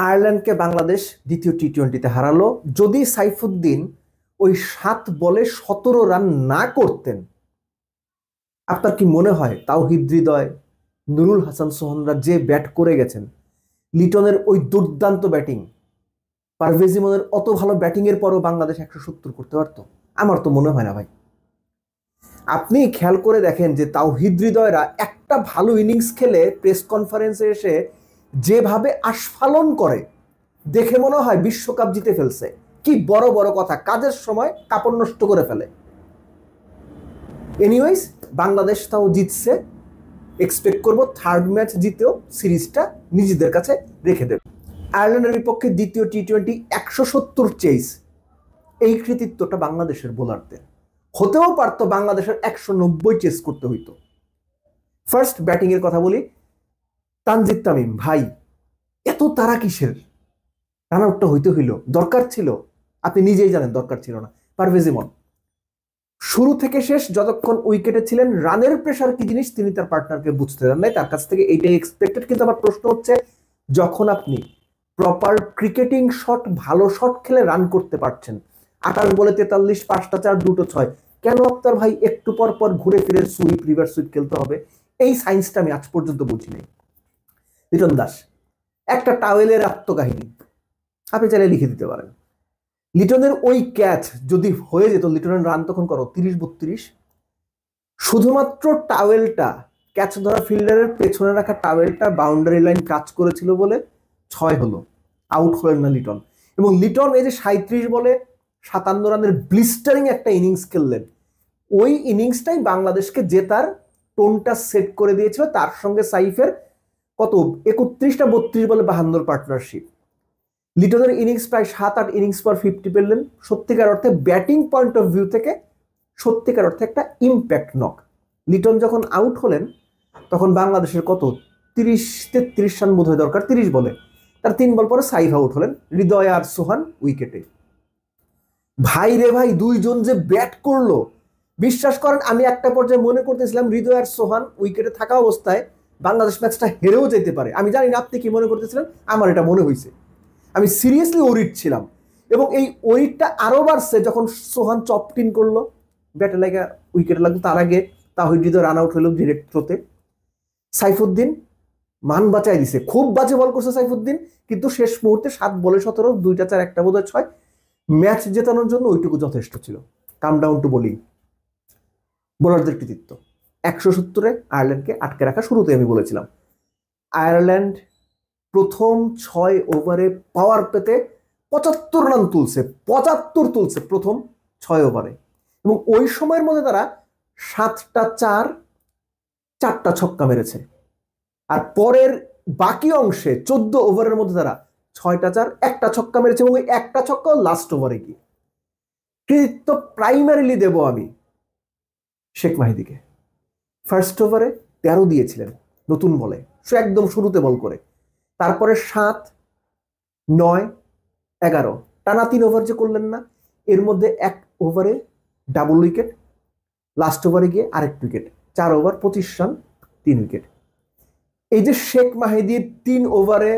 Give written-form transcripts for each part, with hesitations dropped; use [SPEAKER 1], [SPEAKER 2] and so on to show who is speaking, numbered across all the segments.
[SPEAKER 1] আয়ারল্যান্ডকে বাংলাদেশ দ্বিতীয় টি-টোয়েন্টিতে হারালো। যদি সাইফুদ্দিন ওই 7 বলে 17 রান না করতেন, আপনার কি মনে হয় তাওহিদ হৃদয়, নুরুল হাসান সোহানরা যে ব্যাট করে গেছেন, লিটনের ওই দুর্দান্ত ব্যাটিং, পারভেজ ইমনের অত ভালো ব্যাটিং এর পরও বাংলাদেশ 170 করতে পারতো? আমার তো মনে হয় না ভাই। আপনি খেয়াল করে দেখেন যে তাওহিদ হৃদয়রা একটা ভালো ইনিংস খেলে প্রেস কনফারেন্সে এসে যেভাবে আস্ফালন করে, দেখে মনে হয় বিশ্বকাপ জিতে ফেলছে। কি বড় বড় কথা, কাজের সময় কাপড় নষ্ট করে ফেলে। এনিওয়েজ, বাংলাদেশ তাও জিতছে। এক্সপেক্ট করবো থার্ড ম্যাচ জিতেও সিরিজটা নিজেদের কাছে রেখে দেবে। আয়ারল্যান্ডের বিপক্ষে দ্বিতীয় টি-টোয়েন্টি 170 চেস, এই কৃতিত্বটা বাংলাদেশের বোলারদের। হতেও পারতো বাংলাদেশের 190 চেস করতে হইতো। ফার্স্ট ব্যাটিং এর কথা বলি, তানজিদ তামিম ভাই, এত তারা কিসের? রান আউটটা হইতে হইল, দরকার ছিল? আপনি নিজেই জানেন দরকার ছিল না। পারভেজ ইমন শুরু থেকে শেষ যতক্ষণ উইকেটে ছিলেন, রানের প্রেশার কি জিনিস তিনি তার পার্টনারকে বুঝতে দেন নাই। তার কাছ থেকে এইটাই এক্সপেক্টেড। কিন্তু আমার প্রশ্ন হচ্ছে, যখন আপনি প্রপার ক্রিকেটিং শট, ভালো শট খেলে রান করতে পারছেন, 28 বলে 43, 5টা 4, 2টো 6, কেন আপনার ভাই একটু পর পর ঘুরে ফিরে সুইপ, রিভার্স সুইপ খেলতে হবে? এই সায়েন্সটা আমি আজ পর্যন্ত বুঝি নাই। লিটন দাস একটা টাওয়েলের আত্মকাহিনী আপনি চাইলে লিখে দিতে পারেন। লিটনের ওই ক্যাচ যদি হয়ে যেত, লিটনের রান তখন করো 30-32। শুধুমাত্র টাওয়েলটা, ক্যাচ ধরা ফিল্ডারের পেছনে রাখা টাওয়েলটা বাউন্ডারি লাইন কাজ করেছিল বলে 6 হলো, আউট হলেন না লিটন। এবং লিটন এই যে 37 বলে 57 রানের ব্লিস্টারিং একটা ইনিংস খেললেন, ওই ইনিংসটাই বাংলাদেশকে জেতার টোনটা সেট করে দিয়েছিল। তার সঙ্গে সাইফের কত 31-32 বলে 52 পার্টনারশিপ। লিটনের ইনিংস প্রায় 7-8 ইনিংস পর 50 পেলেন। সত্যিকার অর্থে ব্যাটিং পয়েন্ট অফ ভিউ থেকে সত্যিকার অর্থে একটা ইম্প্যাক্ট নক। লিটন যখন আউট হলেন তখন বাংলাদেশের কত 30-33 রান বোধ হয় দরকার 30 বলে। তার 3 বল পরে সাইফ আউট হলেন, হৃদয় আর সোহান উইকেটে। ভাই রে ভাই, দুইজন যে ব্যাট করলো, বিশ্বাস করেন আমি একটা পর্যায়ে মনে করতেছিলাম হৃদয় আর সোহান উইকেটে থাকা অবস্থায় বাংলাদেশ ম্যাচটা হেরেও যেতে পারে। আমি জানি না আপনি কি মনে করতেছিলেন, আমার এটা মনে হয়েছে। আমি সিরিয়াসলি ওরিড ছিলাম। এবং এই ওরিডটা আরো বাড়ছে যখন সোহান চপটিন করলো, ব্যাটে লাগা উইকেটে লাগলো। তার আগে তাওহিদ হৃদয় রান আউট হলো ডিরেক্ট থ্রোতে। সাইফুদ্দিন মান বাঁচাই দিছে, খুব বাজে বল করছে সাইফুদ্দিন, কিন্তু শেষ মুহূর্তে 7 বলে 17, 2টা 4, একটা বোধহয় 6, ম্যাচ জেতানোর জন্য ওইটুকু যথেষ্ট ছিল। কাম ডাউন টু বোলিং, বোলারদের কৃতিত্ব। 170-এ আয়ারল্যান্ডকে আটকে রাখা। শুরুতে আমি বলেছিলাম আয়ারল্যান্ড প্রথম 6 ওভারে পাওয়ার পেতে 75 রান তুলছে, 75 তুলছে প্রথম 6 ওভারে। এবং ওই সময়ের মধ্যে তারা 7টা 4, 4টা ছক্কা মেরেছে। আর পরের বাকি অংশে 14 ওভারের মধ্যে তারা 6টা 4, একটা ছক্কা মেরেছে। এবং ওই একটা ছক্কা লাস্ট ওভারে গিয়ে। কৃতিত্ব প্রাইমারিলি দেব আমি শেখ মাহিদিকে। ফার্স্ট ওভারে 13 দিয়েছিলেন নতুন বলে, সে একদম শুরুতে বল করে। তারপরে 7, 9, 11 টানা 3 ওভার যে করলেন না, এর মধ্যে 1 ওভারে ডাবল উইকেট, লাস্ট ওভারে গিয়ে আরেক উইকেট, 4 ওভার 25 রান, 3 উইকেট। এই যে শেখ মাহিদির 3 ওভারে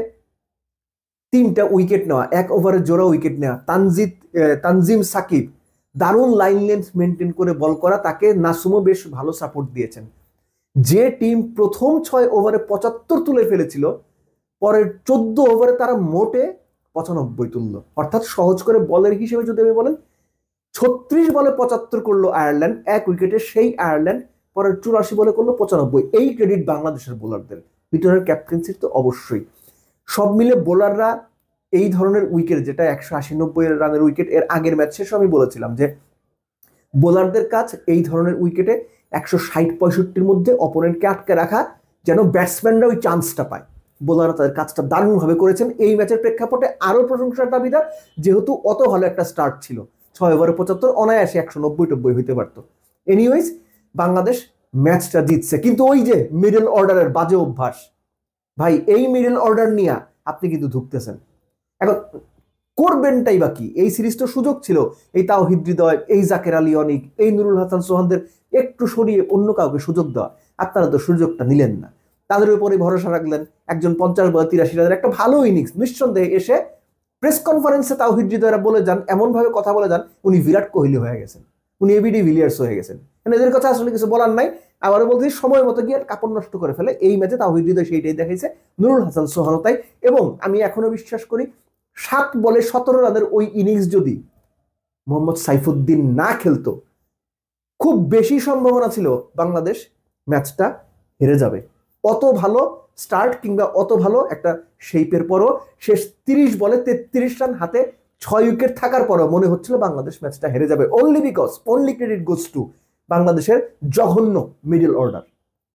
[SPEAKER 1] 3টা উইকেট নেওয়া, 1 ওভারে জোড়া উইকেট নেওয়া, তানজিম সাকিব দারুণ লাইন লেন্থ মেনটেন করে বল করা, তাকে নাসুমও বেশ ভালো সাপোর্ট দিয়েছেন। যে টিম প্রথম 6 ওভারে 75 তুলে ফেলেছিল, পরের 14 ওভারে তারা মোটে 95 তুললো। অর্থাৎ সহজ করে বলের হিসেবে যদি আমি বলেন, 36 বলে 75 করলো আয়ারল্যান্ড 1 উইকেটে। সেই আয়ারল্যান্ড পরের 84 বলে করলো 95। এই ক্রেডিট বাংলাদেশের বোলারদের। লিটনের ক্যাপ্টেন্সির তো অবশ্যই। সব মিলে বোলাররা এই ধরনের উইকেট, যেটা 180-90 রানের উইকেট, এর আগের ম্যাচ শেষে আমি বলেছিলাম যে বোলারদের কাজ এই ধরনের উইকেটে 160-65 মধ্যে অপোনেন্টকে আটকে রাখা, যেন ব্যাটসম্যানরা ওই চান্সটা পায়। বোলাররা তাদের কাজটা দারুণভাবে করেছেন। এই ম্যাচের প্রেক্ষাপটে আরো প্রশংসার দাবিদার, যেহেতু অত ভালো একটা স্টার্ট ছিল। 6 ওভারে 75 অনায়াসে 190-90 হইতে পারতো। এনিওয়েজ, বাংলাদেশ ম্যাচটা জিতছে। কিন্তু ওই যে মিডল অর্ডারের বাজে অভ্যাস, ভাই এই মিডল অর্ডার নিয়ে আপনি কিন্তু ধুকতেছেন। এখন করবেনটাই বাকি। এই সিরিজটা সুযোগ ছিল এই তাওহিদ হৃদয়, এই জাকের আলী অনিক, এই নুরুল হাসান সোহানদের একটু সরিয়ে অন্য কাউকে সুযোগ দেওয়া। আপনারা তো সুযোগটা নিলেন না। তাদের উপরে ভরসা রাখলেন। একজন 50 বলে 83 রানের একটা ভালো ইনিংস, নিঃসন্দেহে এসে প্রেস কনফারেন্সে তাওহিদ হৃদয়রা বলে যান, এমনভাবে কথা বলে যান উনি বিরাট কোহলি হয়ে গেছেন, উনি এবিডি ভিলিয়ার্স হয়ে গেছেন। এদের কথা আসলে কিছু বলার নাই। আবারও বলছি, সময় মতো গিয়ে কাপড় নষ্ট করে ফেলে। এই ম্যাচে তাওহিদ হৃদয় সেইটাই দেখাইছে, নুরুল হাসান সোহানও তাই। এবং আমি এখনো বিশ্বাস করি 7 বলে 17 রানের ওই ইনিংস যদি মোহাম্মদ সাইফুদ্দিন না খেলতো, খুব বেশি সম্ভাবনা ছিল বাংলাদেশ ম্যাচটা হেরে যাবে। অত ভালো স্টার্ট কিংবা অত ভালো একটা শেপের পরও শেষ 30 বলে 33 রান হাতে 6 উইকেট থাকার পরও মনে হচ্ছিল বাংলাদেশ ম্যাচটা হেরে যাবে। অনলি ক্রেডিট গোস টু বাংলাদেশের জঘন্য মিডল অর্ডার।